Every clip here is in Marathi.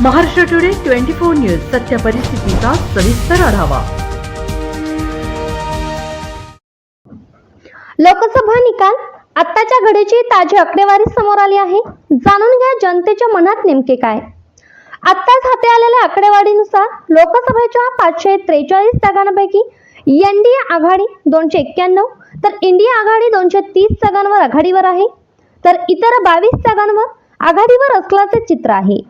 महाराष्ट्र टुडे 24 न्यूज सत्य परिस्थितीचा सविस्तर आढावा। लोकसभा निकाल आत्ताच्या घडीची ताजी आकडेवारी समोर आली आहे। जाणून घ्या जनतेच्या मनात नेमके काय। आत्ताच हाती आलेल्या आकडेवारीनुसार लोकसभेच्या 543 जागांपैकी एनडीए आघाडी 291 तर इंडिया आघाडी 230 जागांवर आघाडीवर आहे, तर इतर 22 जागांवर आघाडीवर असल्याचे चित्र आहे।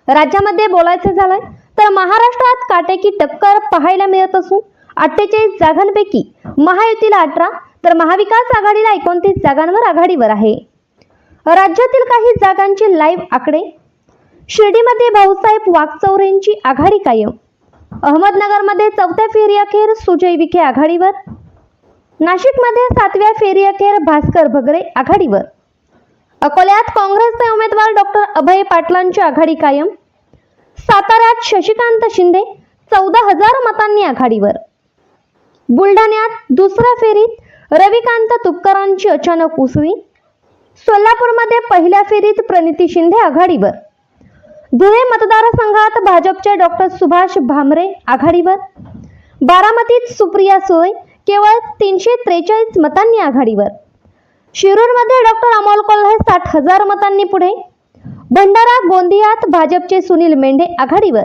राज्यामध्ये बोलायचे झाले तर महाराष्ट्रात काटेकी टक्कर पाहायला मिळत असून 48 जागांपैकी महायुतीला 18 तर महाविकास आघाडीला 29 जागांवर आघाडीवर आहे। राज्यातील काही जागांची लाईव्ह आकडे। शिर्डीमध्ये भाऊसाहेब वागचौरेंची आघाडी कायम। अहमदनगरमध्ये 4थ्या फेरीअखेर सुजय विखे आघाडीवर। नाशिकमध्ये 7व्या फेरीअखेर भास्कर भगरे आघाडीवर। अकोल्यात काँग्रेसचे उमेदवार डॉक्टर अभय पाटलांची आघाडी कायम। साताऱ्यात शशिकांत शिंदे 14,000 मतांनी आघाडीवर। बुलढाण्यात दुसऱ्या फेरीत रविकांत तुपकरांची अचानक उसळी। सोलापूरमध्ये पहिल्या फेरीत प्रणिती शिंदे आघाडीवर। धुळे मतदारसंघात भाजपचे डॉक्टर सुभाष भामरे आघाडीवर। बारामतीत सुप्रिया सुळे केवळ 343 मतांनी आघाडीवर। शिरूरमध्ये डॉक्टर अमोल कोल्हे 60,000 मतांनी पुढे। भंडारा गोंदियात भाजपचे सुनील मेंढे आघाडीवर।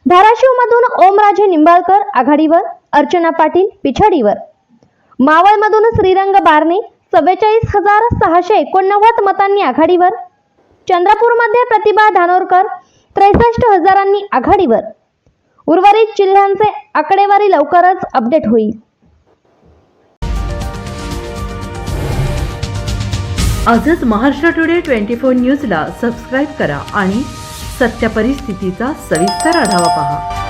धाराशिवमधून ओमराजे निंबाळकर आघाडीवर, अर्चना पाटील पिछाडीवर। मावळमधून श्रीरंग बारणे 44,689 मतांनी आघाडीवर। चंद्रपूरमध्ये प्रतिभा धानोरकर 63,000 आघाडीवर। उर्वरित जिल्ह्यांचे आकडेवारी लवकरच अपडेट होईल। आजच महाराष्ट्र टुडे 24 न्यूजला सबस्क्राईब करा आणि सत्य परिस्थितीचा सविस्तर आढावा पहा।